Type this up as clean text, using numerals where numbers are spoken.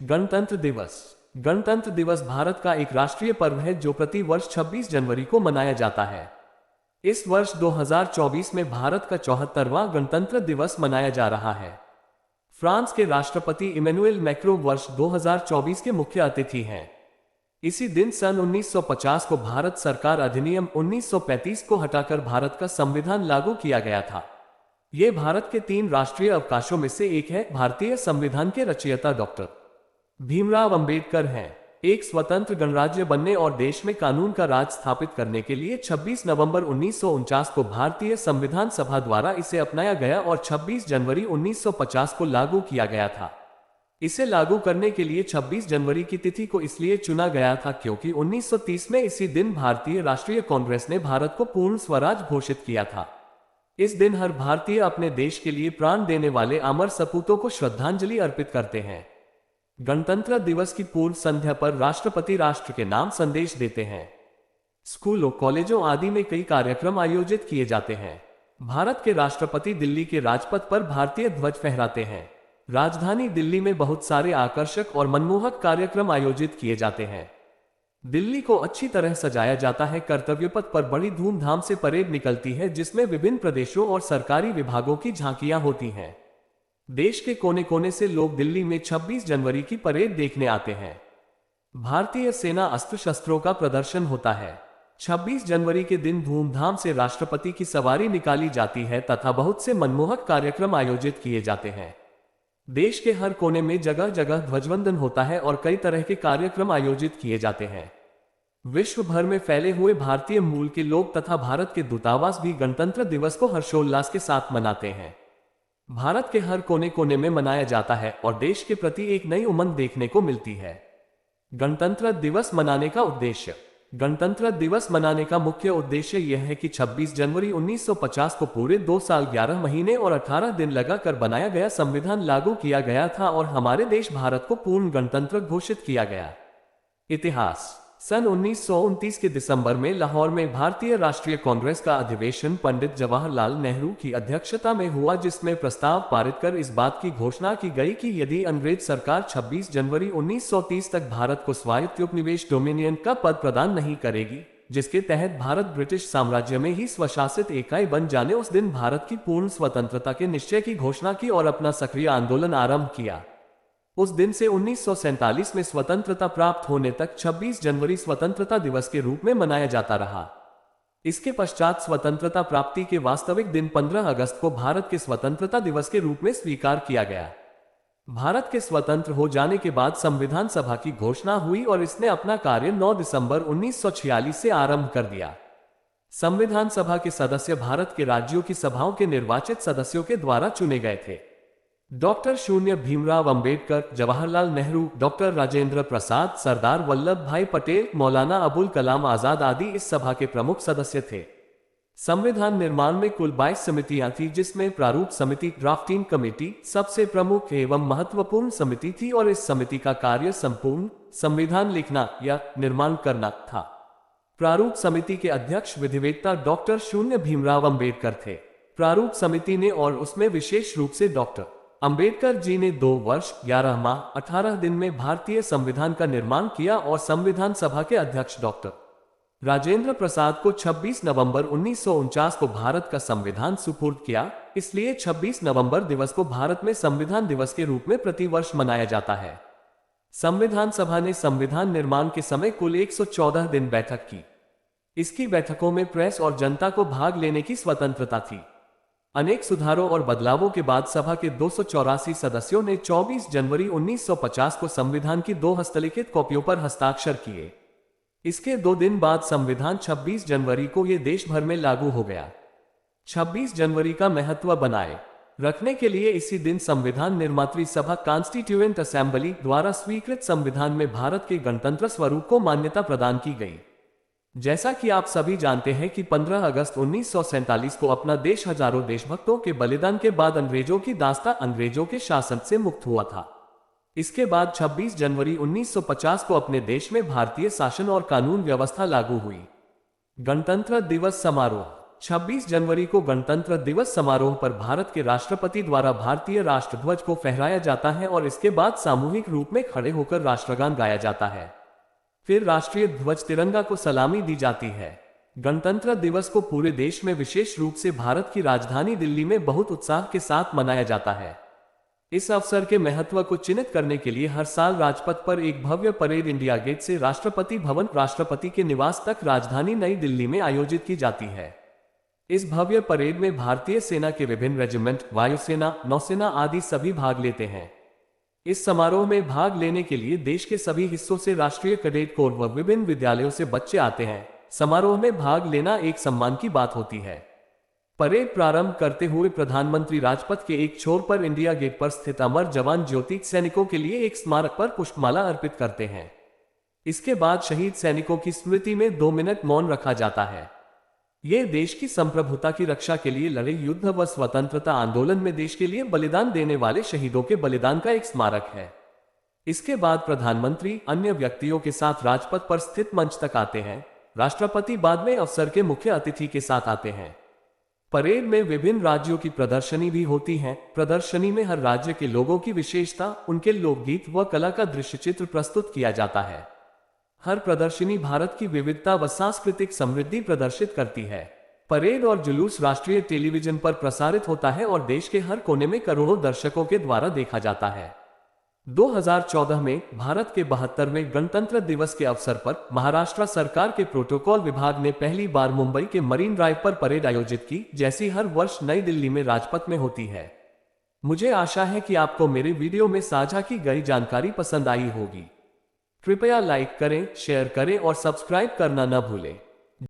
गणतंत्र दिवस। गणतंत्र दिवस भारत का एक राष्ट्रीय पर्व है जो प्रति वर्ष 26 जनवरी को मनाया जाता है। इस वर्ष 2024 में भारत का 74वां गणतंत्र दिवस मनाया जा रहा है। फ्रांस के राष्ट्रपति इमैनुएल मैक्रों वर्ष 2024 के मुख्य अतिथि हैं। इसी दिन सन 1950 को भारत सरकार अधिनियम 1935 को हटाकर भारत का संविधान लागू किया गया था। ये भारत के 3 राष्ट्रीय अवकाशों में से एक है। भारतीय संविधान के रचयिता डॉक्टर भीमराव अंबेडकर हैं। एक स्वतंत्र गणराज्य बनने और देश में कानून का राज स्थापित करने के लिए 26 नवंबर 1949 को भारतीय संविधान सभा द्वारा इसे अपनाया गया और 26 जनवरी 1950 को लागू किया गया था। इसे लागू करने के लिए 26 जनवरी की तिथि को इसलिए चुना गया था क्योंकि 1930 में इसी दिन भारतीय राष्ट्रीय कांग्रेस ने भारत को पूर्ण स्वराज घोषित किया था। इस दिन हर भारतीय अपने देश के लिए प्राण देने वाले अमर सपूतों को श्रद्धांजलि अर्पित करते हैं। गणतंत्र दिवस की पूर्व संध्या पर राष्ट्रपति राष्ट्र के नाम संदेश देते हैं। स्कूलों, कॉलेजों आदि में कई कार्यक्रम आयोजित किए जाते हैं। भारत के राष्ट्रपति दिल्ली के राजपथ पर भारतीय ध्वज फहराते हैं। राजधानी दिल्ली में बहुत सारे आकर्षक और मनमोहक कार्यक्रम आयोजित किए जाते हैं। दिल्ली को अच्छी तरह सजाया जाता है। कर्तव्य पथ पर बड़ी धूमधाम से परेड निकलती है जिसमें विभिन्न प्रदेशों और सरकारी विभागों की झांकियां होती हैं। देश के कोने कोने से लोग दिल्ली में 26 जनवरी की परेड देखने आते हैं। भारतीय सेना अस्त्र शस्त्रों का प्रदर्शन होता है। 26 जनवरी के दिन धूमधाम से राष्ट्रपति की सवारी निकाली जाती है तथा बहुत से मनमोहक कार्यक्रम आयोजित किए जाते हैं। देश के हर कोने में जगह जगह ध्वजवंदन होता है और कई तरह के कार्यक्रम आयोजित किए जाते हैं। विश्व भर में फैले हुए भारतीय मूल के लोग तथा भारत के दूतावास भी गणतंत्र दिवस को हर्षोल्लास के साथ मनाते हैं। भारत के हर कोने कोने में मनाया जाता है और देश के प्रति एक नई उमंग देखने को मिलती है। गणतंत्र दिवस मनाने का उद्देश्य। गणतंत्र दिवस मनाने का मुख्य उद्देश्य यह है कि 26 जनवरी 1950 को पूरे 2 साल 11 महीने और 18 दिन लगाकर बनाया गया संविधान लागू किया गया था और हमारे देश भारत को पूर्ण गणतंत्र घोषित किया गया। इतिहास। सन 1929 के दिसंबर में लाहौर में भारतीय राष्ट्रीय कांग्रेस का अधिवेशन पंडित जवाहरलाल नेहरू की अध्यक्षता में हुआ जिसमें प्रस्ताव पारित कर इस बात की घोषणा की गई कि यदि अंग्रेज सरकार 26 जनवरी 1930 तक भारत को स्वायत्त उपनिवेश डोमिनियन का पद प्रदान नहीं करेगी, जिसके तहत भारत ब्रिटिश साम्राज्य में ही स्वशासित इकाई बन जाने, उस दिन भारत की पूर्ण स्वतंत्रता के निश्चय की घोषणा की और अपना सक्रिय आंदोलन आरंभ किया। उस दिन से 1947 में स्वतंत्रता प्राप्त होने तक 26 जनवरी स्वतंत्रता दिवस के रूप में मनाया जाता रहा। इसके पश्चात स्वतंत्रता प्राप्ति के वास्तविक दिन 15 अगस्त को भारत के स्वतंत्रता दिवस के रूप में स्वीकार किया गया। भारत के स्वतंत्र हो जाने के बाद संविधान सभा की घोषणा हुई और इसने अपना कार्य 9 दिसंबर 1946 से आरंभ कर दिया। संविधान सभा के सदस्य भारत के राज्यों की सभाओं के निर्वाचित सदस्यों के द्वारा चुने गए थे। डॉक्टर शून्य भीमराव अंबेडकर, जवाहरलाल नेहरू, डॉक्टर राजेंद्र प्रसाद, सरदार वल्लभ भाई पटेल, मौलाना अबुल कलाम आजाद आदि इस सभा के प्रमुख सदस्य थे। संविधान निर्माण में कुल 22 समितियां थी जिसमें प्रारूप समिति, ड्राफ्टिंग कमेटी सबसे प्रमुख एवं महत्वपूर्ण समिति थी और इस समिति का कार्य संपूर्ण संविधान लिखना या निर्माण करना था। प्रारूप समिति के अध्यक्ष विधिवेत्ता डॉक्टर शून्य भीमराव अंबेडकर थे। प्रारूप समिति ने और उसमें विशेष रूप से डॉक्टर अंबेडकर जी ने 2 वर्ष 11 माह 18 दिन में भारतीय संविधान का निर्माण किया और संविधान सभा के अध्यक्ष डॉक्टर राजेंद्र प्रसाद को 26 नवंबर 1949 को भारत का संविधान सुपुर्द किया। इसलिए 26 नवंबर दिवस को भारत में संविधान दिवस के रूप में प्रतिवर्ष मनाया जाता है। संविधान सभा ने संविधान निर्माण के समय कुल 114 दिन बैठक की। इसकी बैठकों में प्रेस और जनता को भाग लेने की स्वतंत्रता थी। अनेक सुधारों और बदलावों के बाद सभा के 284 सदस्यों ने 24 जनवरी 1950 को संविधान की 2 हस्तलिखित कॉपियों पर हस्ताक्षर किए। इसके 2 दिन बाद संविधान 26 जनवरी को ये देश भर में लागू हो गया। 26 जनवरी का महत्व बनाए रखने के लिए इसी दिन संविधान निर्मात्री सभा कॉन्स्टिट्यूएंट असेंबली द्वारा स्वीकृत संविधान में भारत के गणतंत्र स्वरूप को मान्यता प्रदान की गई। जैसा कि आप सभी जानते हैं कि 15 अगस्त 1947 को अपना देश हजारों देशभक्तों के बलिदान के बाद अंग्रेजों की दास्तां, अंग्रेजों के शासन से मुक्त हुआ था। इसके बाद 26 जनवरी 1950 को अपने देश में भारतीय शासन और कानून व्यवस्था लागू हुई। गणतंत्र दिवस समारोह। 26 जनवरी को गणतंत्र दिवस समारोह पर भारत के राष्ट्रपति द्वारा भारतीय राष्ट्रध्वज को फहराया जाता है और इसके बाद सामूहिक रूप में खड़े होकर राष्ट्रगान गाया जाता है। फिर राष्ट्रीय ध्वज तिरंगा को सलामी दी जाती है। गणतंत्र दिवस को पूरे देश में विशेष रूप से भारत की राजधानी दिल्ली में बहुत उत्साह के साथ मनाया जाता है। इस अवसर के महत्व को चिन्हित करने के लिए हर साल राजपथ पर एक भव्य परेड इंडिया गेट से राष्ट्रपति भवन राष्ट्रपति के निवास तक राजधानी नई दिल्ली में आयोजित की जाती है। इस भव्य परेड में भारतीय सेना के विभिन्न रेजिमेंट, वायुसेना, नौसेना आदि सभी भाग लेते हैं। इस समारोह में भाग लेने के लिए देश के सभी हिस्सों से राष्ट्रीय कैडेट कोर व विभिन्न विद्यालयों से बच्चे आते हैं। समारोह में भाग लेना एक सम्मान की बात होती है। परेड प्रारंभ करते हुए प्रधानमंत्री राजपथ के एक छोर पर इंडिया गेट पर स्थित अमर जवान ज्योति सैनिकों के लिए एक स्मारक पर पुष्पमाला अर्पित करते हैं। इसके बाद शहीद सैनिकों की स्मृति में 2 मिनट मौन रखा जाता है। यह देश की संप्रभुता की रक्षा के लिए लड़े युद्ध व स्वतंत्रता आंदोलन में देश के लिए बलिदान देने वाले शहीदों के बलिदान का एक स्मारक है। इसके बाद प्रधानमंत्री अन्य व्यक्तियों के साथ राजपथ पर स्थित मंच तक आते हैं। राष्ट्रपति बाद में अवसर के मुख्य अतिथि के साथ आते हैं। परेड में विभिन्न राज्यों की प्रदर्शनी भी होती है। प्रदर्शनी में हर राज्य के लोगों की विशेषता, उनके लोकगीत व कला का दृश्य चित्र प्रस्तुत किया जाता है। हर प्रदर्शनी भारत की विविधता व सांस्कृतिक समृद्धि प्रदर्शित करती है। परेड और जुलूस राष्ट्रीय टेलीविजन पर प्रसारित होता है और देश के हर कोने में करोड़ों दर्शकों के द्वारा देखा जाता है। 2014 में भारत के 72वें गणतंत्र दिवस के अवसर पर महाराष्ट्र सरकार के प्रोटोकॉल विभाग ने पहली बार मुंबई के मरीन ड्राइव पर परेड आयोजित की, जैसी हर वर्ष नई दिल्ली में राजपथ में होती है। मुझे आशा है कि आपको मेरे वीडियो में साझा की गई जानकारी पसंद आई होगी। कृपया लाइक करें, शेयर करें और सब्सक्राइब करना न भूलें।